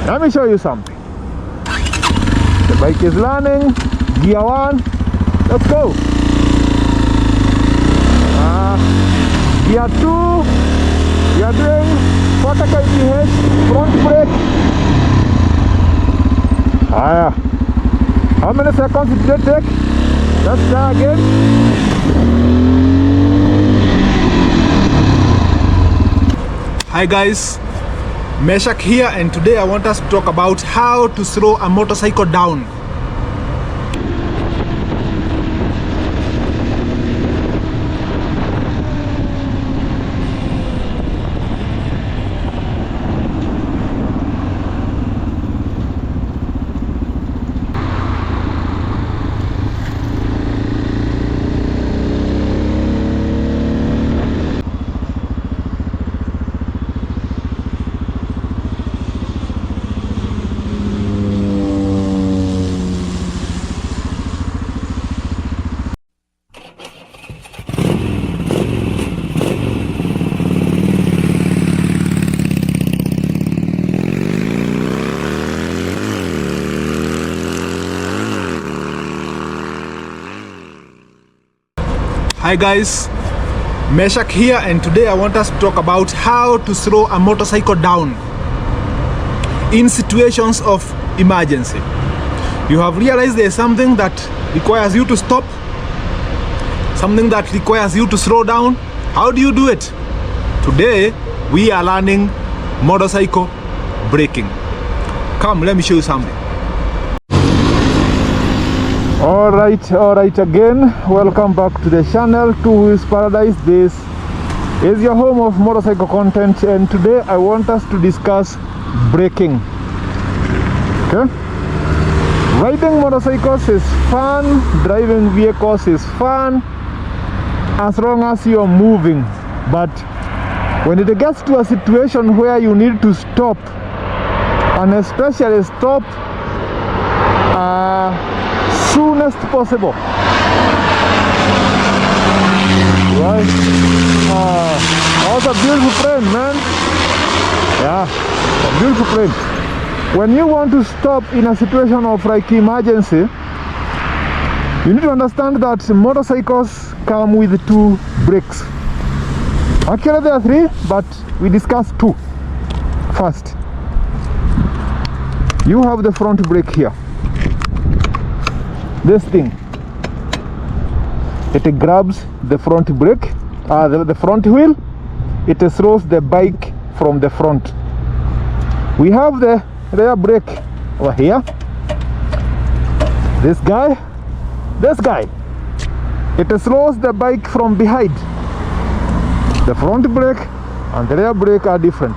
Let me show you something. The bike is learning. Gear 1. Let's go. Gear 2. We are doing 40 kph front brake. How many seconds did it take? Let's try again. Hi guys, Meshak here, and today I want us to talk about how to slow a motorcycle down. Hi guys, Meshak here, and today I want us to talk about how to slow a motorcycle down in situations of emergency. You have realized there is something that requires you to stop, something that requires you to slow down. How do you do it? Today we are learning motorcycle braking. Come, let me show you something. Alright again, welcome back to the channel, Two Wheels Paradise. This is your home of motorcycle content, and today I want us to discuss braking. Okay, riding motorcycles is fun, driving vehicles is fun as long as you're moving, but when it gets to a situation where you need to stop, and especially stop soonest possible, right? That was a beautiful plane, man. Yeah, a beautiful plane. When you want to stop in a situation of like emergency, you need to understand that motorcycles come with 2 brakes. Actually there are 3, but we discussed 2 first. You have the front brake here. This thing, it grabs the front brake, the front wheel. It slows the bike from the front. We have the rear brake over here. This guy, it slows the bike from behind. The front brake and the rear brake are different.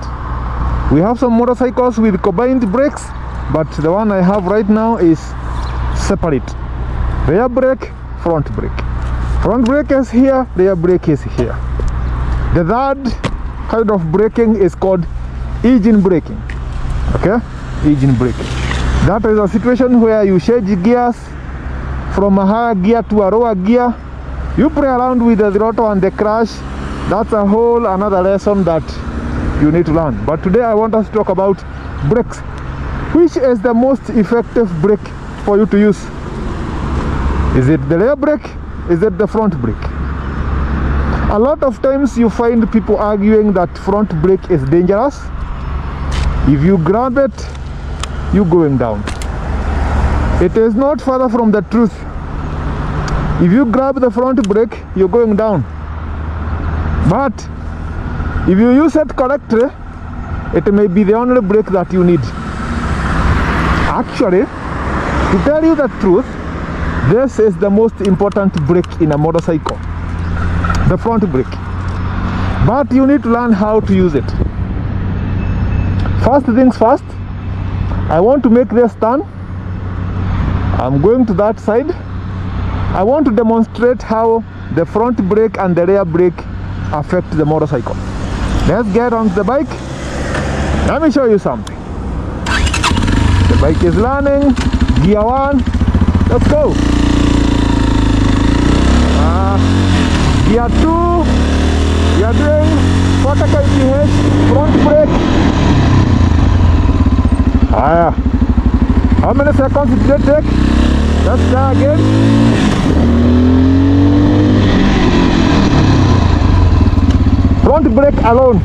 We have some motorcycles with combined brakes, but the one I have right now is separate. Rear brake, front brake. Front brake is here, rear brake is here. The third kind of braking is called engine braking. Okay, engine braking. That is a situation where you change gears from a higher gear to a lower gear. You play around with the throttle and the crash. That's a whole another lesson that you need to learn. But today I want us to talk about brakes. Which is the most effective brake for you to use? Is it the rear brake? Is it the front brake? A lot of times you find people arguing that front brake is dangerous. If you grab it, you're going down. It is not further from the truth. If you grab the front brake, you're going down. But if you use it correctly, it may be the only brake that you need. Actually, to tell you the truth, this is the most important brake in a motorcycle, the front brake. But you need to learn how to use it. First things first, I want to make this turn. I'm going to that side. I want to demonstrate how the front brake and the rear brake affect the motorcycle. Let's get on the bike. Let me show you something. The bike is learning. Gear 1. Let's go. Gear 2. We are doing 40 kph front brake. How many seconds did it take? Let's try again. Front brake alone.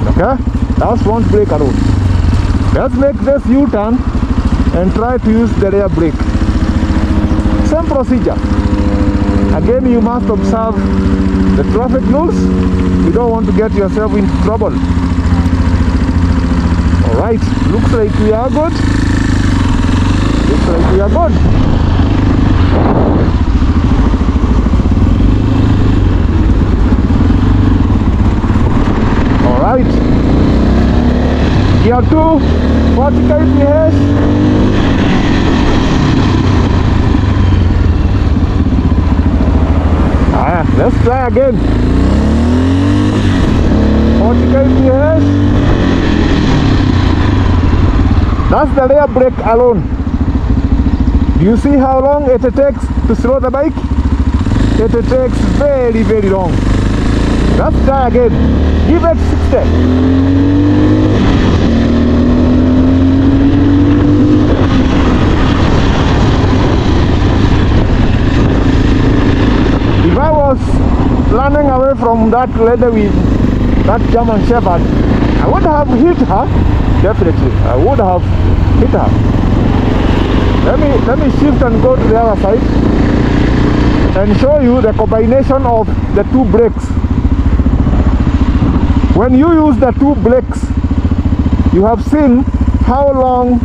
Okay? That's front brake alone. Let's make this U-turn and try to use the rear brake. Same procedure. Again, you must observe the traffic rules. You don't want to get yourself into trouble. Alright, looks like we are good. Looks like we are good. Alright. Gear 2, 40 kph. Let's try again. 40 kph. That's the rear brake alone. Do you see how long it takes to slow the bike? It takes very, very long. Let's try again. Give it 60. If I was running away from that lady with that German Shepherd, I would have hit her. Definitely, I would have hit her. Let me shift and go to the other side and show you the combination of the two brakes. When you use the two brakes, you have seen how long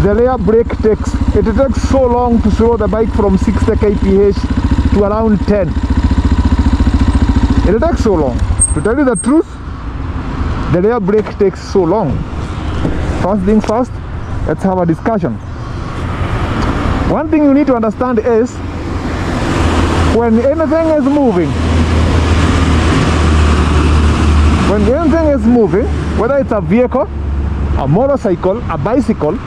the rear brake takes. It takes so long to slow the bike from 60 kph to around 10. It takes so long. To tell you the truth, the rear brake takes so long. First things first, let's have a discussion. One thing you need to understand is when anything is moving, whether it's a vehicle, a motorcycle, a bicycle,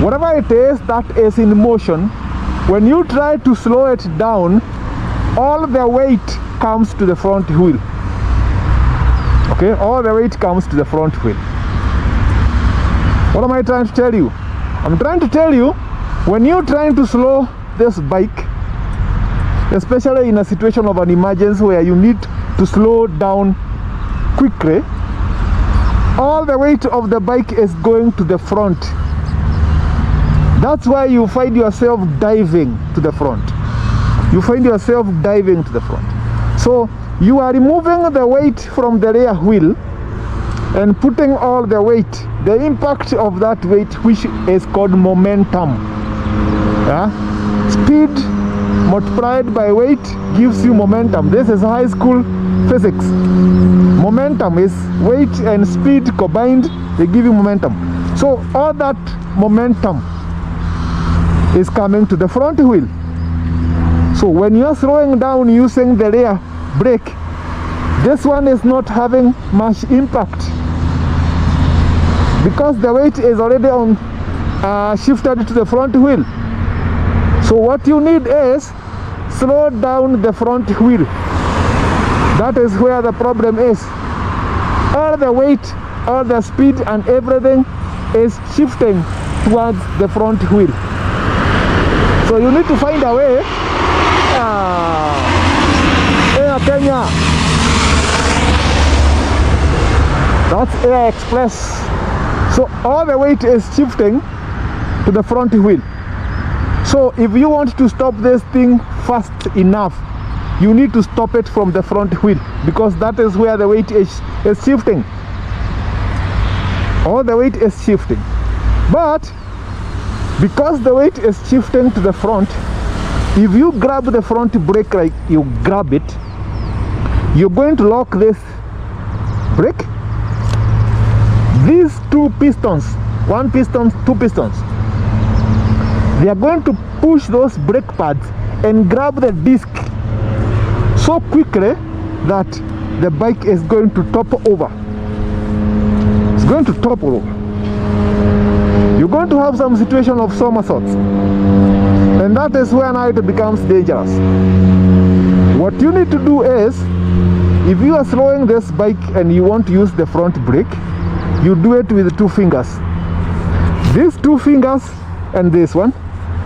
whatever it is that is in motion, when you try to slow it down, all the weight comes to the front wheel. Okay, all the weight comes to the front wheel. What am I trying to tell you? I'm trying to tell you, when you're trying to slow this bike, especially in a situation of an emergency where you need to slow down quickly, all the weight of the bike is going to the front. That's why you find yourself diving to the front. You find yourself diving to the front. So you are removing the weight from the rear wheel and putting all the weight, the impact of that weight, which is called momentum. Speed multiplied by weight gives you momentum. This is high school physics. Momentum is weight and speed combined, they give you momentum. So all that momentum is coming to the front wheel. So when you are slowing down using the rear brake, this one is not having much impact because the weight is already on shifted to the front wheel. So what you need is slow down the front wheel. That is where the problem is. All the weight, all the speed and everything is shifting towards the front wheel. So you need to find a way. Kenya. That's Air Express. So all the weight is shifting to the front wheel. So if you want to stop this thing fast enough, you need to stop it from the front wheel, because that is where the weight is shifting. All the weight is shifting. But because the weight is shifting to the front, if you grab the front brake like you grab it, you're going to lock this brake. These two pistons, one piston, two pistons, they are going to push those brake pads and grab the disc so quickly that the bike is going to topple over. It's going to topple over. You're going to have some situation of somersaults, and that is where now it becomes dangerous. What you need to do is, if you are slowing this bike and you want to use the front brake, you do it with 2 fingers. These two fingers and this one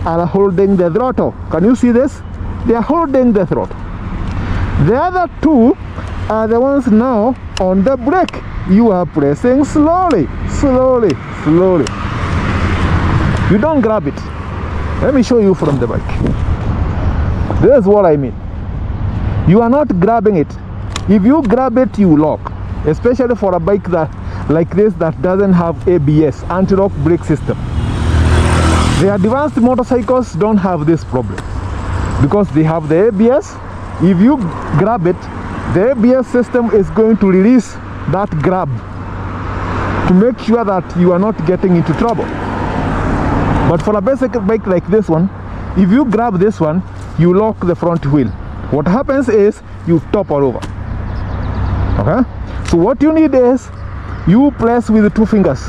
are holding the throttle. Can you see this? They are holding the throttle. The other two are the ones now on the brake. You are pressing slowly, slowly, slowly. You don't grab it. Let me show you from the bike. This is what I mean. You are not grabbing it. If you grab it, you lock. Especially for a bike that like this that doesn't have ABS, anti-lock brake system. The advanced motorcycles don't have this problem because they have the ABS. If you grab it, the ABS system is going to release that grab to make sure that you are not getting into trouble. But for a basic bike like this one, if you grab this one, you lock the front wheel. What happens is you topple over. Okay? So what you need is you press with 2 fingers.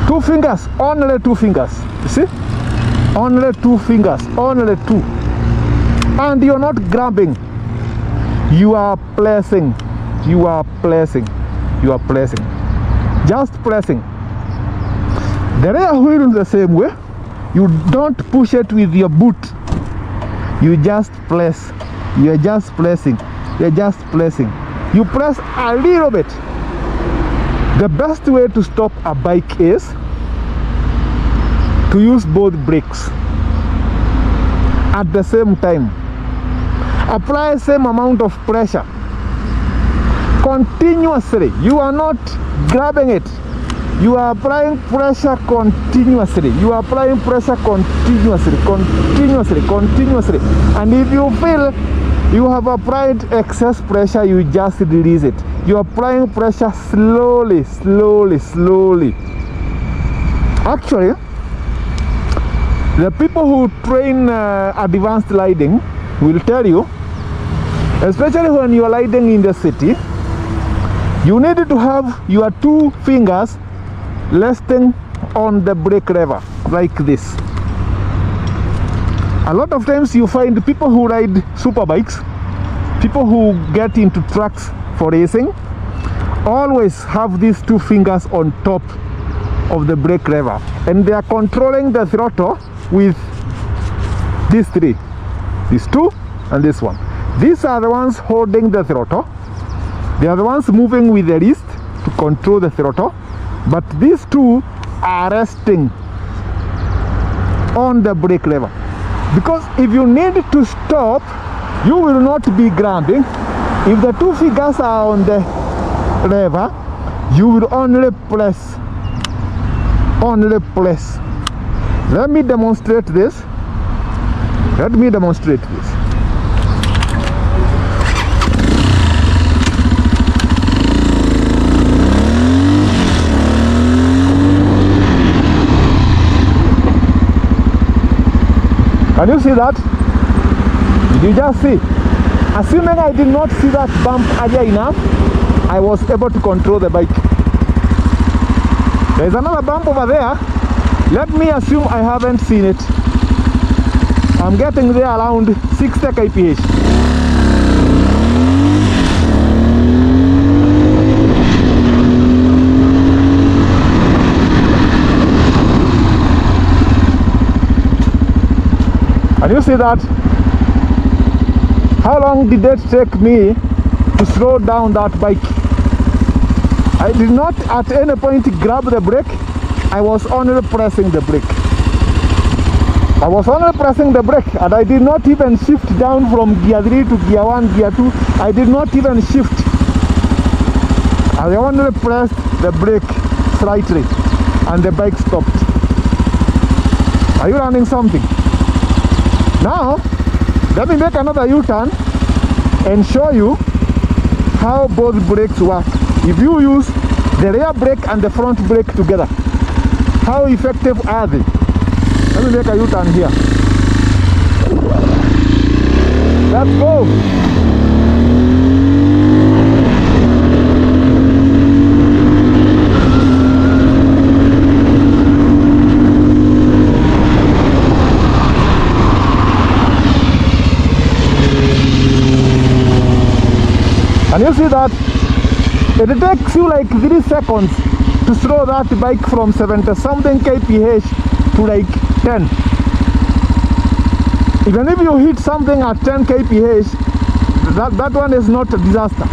2 fingers, only 2 fingers. You see? Only 2 fingers, only 2. And you're not grabbing. You are pressing. You are pressing. You are pressing. Just pressing. The rear wheel in the same way. You don't push it with your boot. You just press. You are just pressing. You are just pressing. You press a little bit. The best way to stop a bike is to use both brakes at the same time. Apply same amount of pressure continuously. You are not grabbing it. You are applying pressure continuously. You are applying pressure continuously, continuously, continuously. And if you feel you have applied excess pressure, you just release it. You are applying pressure slowly, slowly, slowly. Actually, the people who train advanced riding will tell you, especially when you are riding in the city, you need to have your 2 fingers resting on the brake lever like this. A lot of times you find people who ride super bikes, people who get into trucks for racing, always have these 2 fingers on top of the brake lever, and they are controlling the throttle with these 3, these 2 and this one. These are the ones holding the throttle. They are the ones moving with the wrist to control the throttle, but these 2 are resting on the brake lever. Because if you need to stop, you will not be grabbing. If the 2 fingers are on the lever, you will only press. Only press. Let me demonstrate this. Let me demonstrate this. Can you see that? Did you just see? Assuming I did not see that bump earlier enough, I was able to control the bike. There is another bump over there. Let me assume I haven't seen it. I'm getting there around 60 kph. Can you see that? How long did it take me to slow down that bike? I did not at any point grab the brake. I was only pressing the brake. I was only pressing the brake, and I did not even shift down from gear 3 to gear 1, gear 2. I did not even shift. I only pressed the brake slightly and the bike stopped. Are you learning something? Now, let me make another U-turn and show you how both brakes work. If you use the rear brake and the front brake together, how effective are they? Let me make a U-turn here. Let's go! Can you see that? It takes you like 3 seconds to slow that bike from 70 something kph to like 10. Even if you hit something at 10 kph, that one is not a disaster.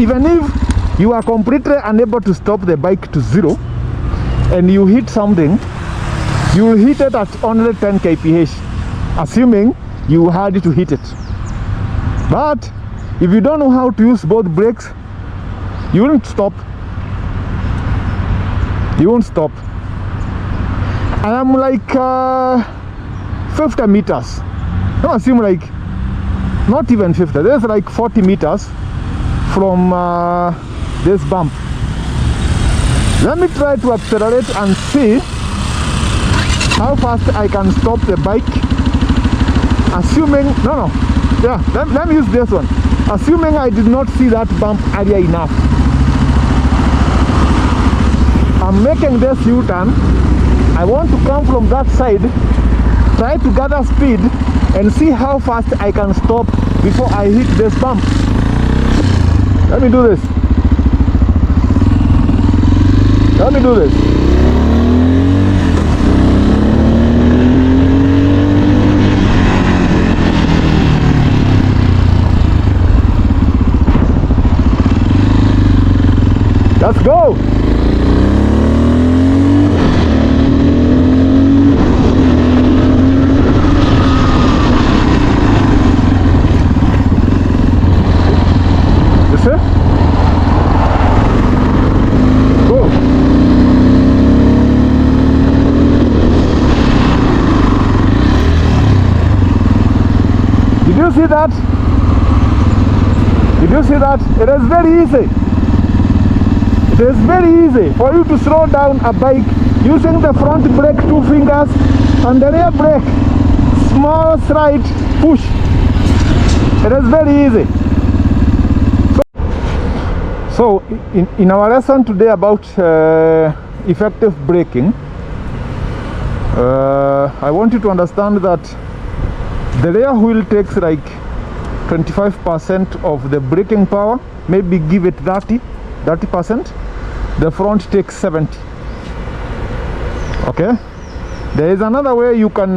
Even if you are completely unable to stop the bike to 0 and you hit something, you will hit it at only 10 kph, assuming you had to hit it. But if you don't know how to use both brakes, you won't stop. You won't stop. I am like 50 meters. No, assume like not even 50. There's like 40 meters from this bump. Let me try to accelerate and see how fast I can stop the bike. Assuming, let me use this one. Assuming I did not see that bump area enough. I'm making this U-turn. I want to come from that side, try to gather speed and see how fast I can stop before I hit this bump. Let me do this. Let me do this. Let's go. You see? Go. Did you see that? Did you see that? It is very easy. It is very easy for you to slow down a bike using the front brake 2 fingers and the rear brake small slide push. It is very easy. So in our lesson today about effective braking, I want you to understand that the rear wheel takes like 25% of the braking power, maybe give it 30%. The front takes 70. Okay, there is another way you can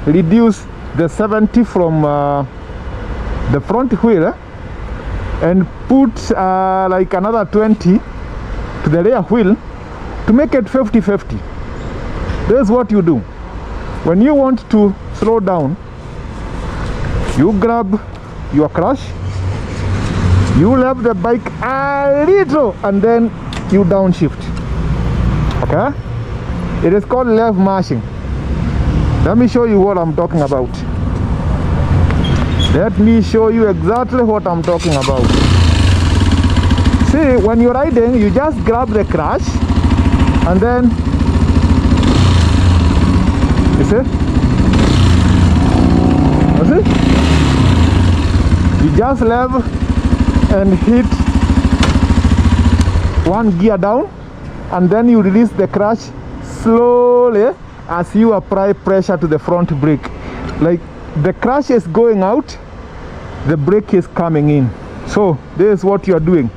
reduce the 70 from the front wheel and put like another 20 to the rear wheel to make it 50-50. This is what you do. When you want to slow down, you grab your clutch, you leave the bike a little and then you downshift. Okay, it is called left mashing. Let me show you what I'm talking about. Let me show you exactly what I'm talking about. See, when you're riding, you just grab the clutch and then, you see? You see? You just leave and hit one gear down and then you release the clutch slowly as you apply pressure to the front brake. Like the clutch is going out, the brake is coming in. So this is what you are doing.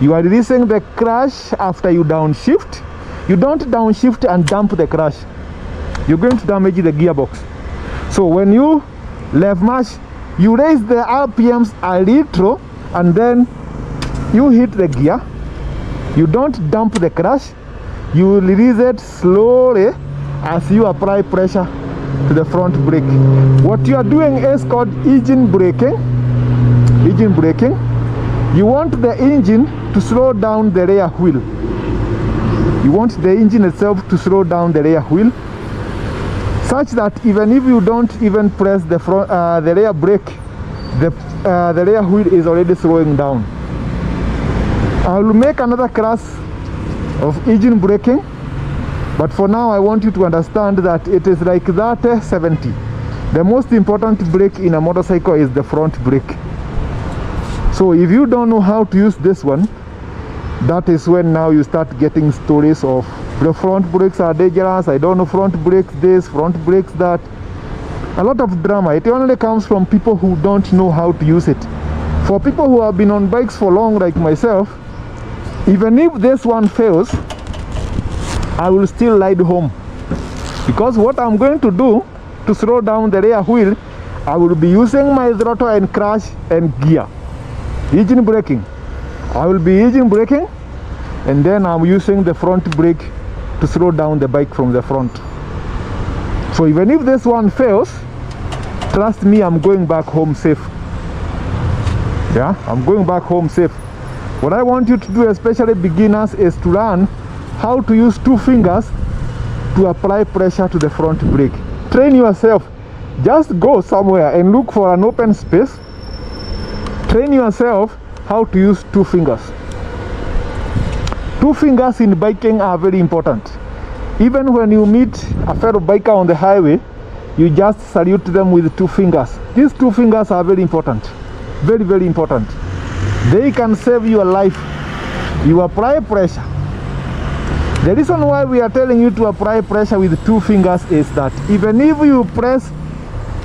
You are releasing the clutch after you downshift. You don't downshift and dump the clutch. You're going to damage the gearbox. So when you left mash, you raise the RPMs a little and then you hit the gear. You don't dump the clutch. You release it slowly as you apply pressure to the front brake. What you are doing is called engine braking. Engine braking. You want the engine to slow down the rear wheel. You want the engine itself to slow down the rear wheel, such that even if you don't even press the front, the rear brake, the rear wheel is already slowing down. I will make another class of engine braking, but for now I want you to understand that it is like that 70. The most important brake in a motorcycle is the front brake. So if you don't know how to use this one, that is when now you start getting stories of the front brakes are dangerous, I don't know, front brakes this, front brakes that. A lot of drama. It only comes from people who don't know how to use it. For people who have been on bikes for long like myself, Even if this one fails, I will still ride home, because what I'm going to do to slow down the rear wheel, I will be using my throttle and clutch and gear. Engine braking, I will be engine braking, and then I'm using the front brake to slow down the bike from the front. So even if this one fails, trust me, I'm going back home safe. Yeah, I'm going back home safe. What I want you to do, especially beginners, is to learn how to use 2 fingers to apply pressure to the front brake. Train yourself. Just go somewhere and look for an open space. Train yourself how to use 2 fingers. 2 fingers in biking are very important. Even when you meet a fellow biker on the highway, you just salute them with 2 fingers. These 2 fingers are very important. Very, very important. They can save your life. You apply pressure. The reason why we are telling you to apply pressure with 2 fingers is that even if you press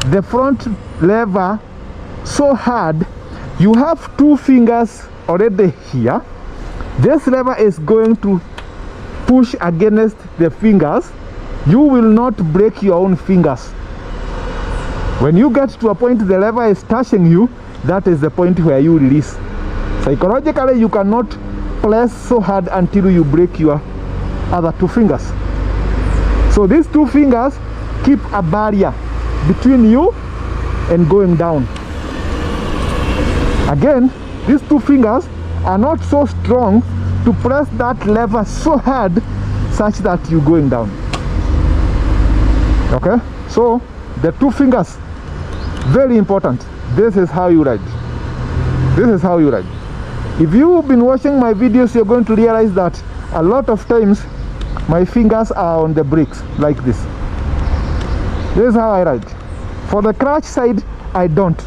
the front lever so hard, you have 2 fingers already here. This lever is going to push against the fingers. You will not break your own fingers. When you get to a point the lever is touching you, that is the point where you release. Psychologically, you cannot press so hard until you break your other 2 fingers. So these 2 fingers keep a barrier between you and going down. Again, these 2 fingers are not so strong to press that lever so hard such that you're going down. Okay, so the 2 fingers, very important. This is how you ride. This is how you ride. If you've been watching my videos, you're going to realize that a lot of times my fingers are on the brakes like this. This is how I ride. For the clutch side, I don't.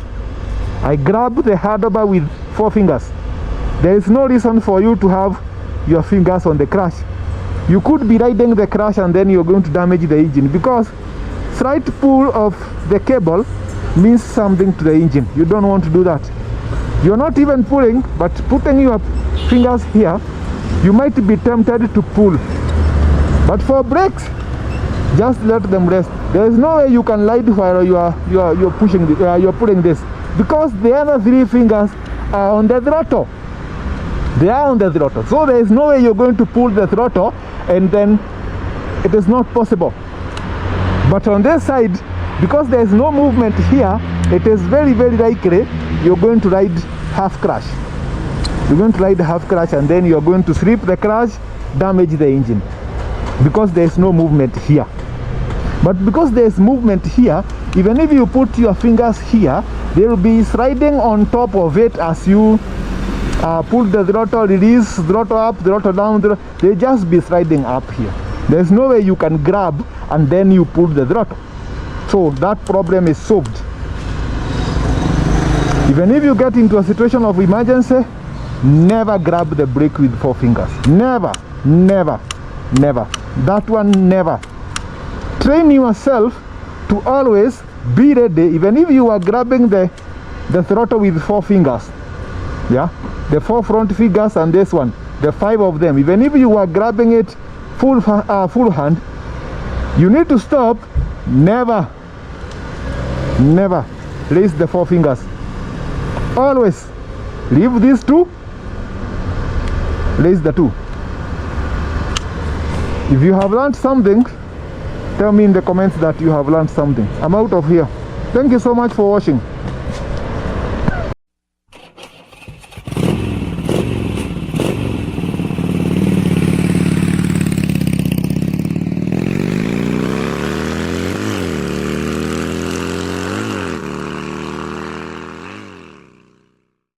I grab the handlebar with 4 fingers. There is no reason for you to have your fingers on the clutch. You could be riding the clutch and then you're going to damage the engine, because slight pull of the cable means something to the engine. You don't want to do that. You're not even pulling, but putting your fingers here, you might be tempted to pull. But for brakes, just let them rest. There is no way you can ride while you're pushing you're pulling this, because the other 3 fingers are on the throttle. They are on the throttle. So there is no way you're going to pull the throttle and then it is not possible. But on this side, because there is no movement here, it is very, very likely you're going to ride half crash. You're going to ride half crash and then you're going to slip the crash, damage the engine, because there is no movement here. But because there is movement here, even if you put your fingers here, they will be sliding on top of it as you pull the throttle, release, throttle up, throttle down, they just be sliding up here. There's no way you can grab and then you pull the throttle. So that problem is solved. Even if you get into a situation of emergency, never grab the brake with 4 fingers. Never, never, never. That one, never. Train yourself to always be ready, even if you are grabbing the throttle with 4 fingers. Yeah, the 4 front fingers and this one, the 5 of them. Even if you are grabbing it full hand, you need to stop. Never, never raise the 4 fingers. Always leave these 2, raise the 2. If you have learned something, tell me in the comments that you have learned something. I'm out of here. Thank you so much for watching.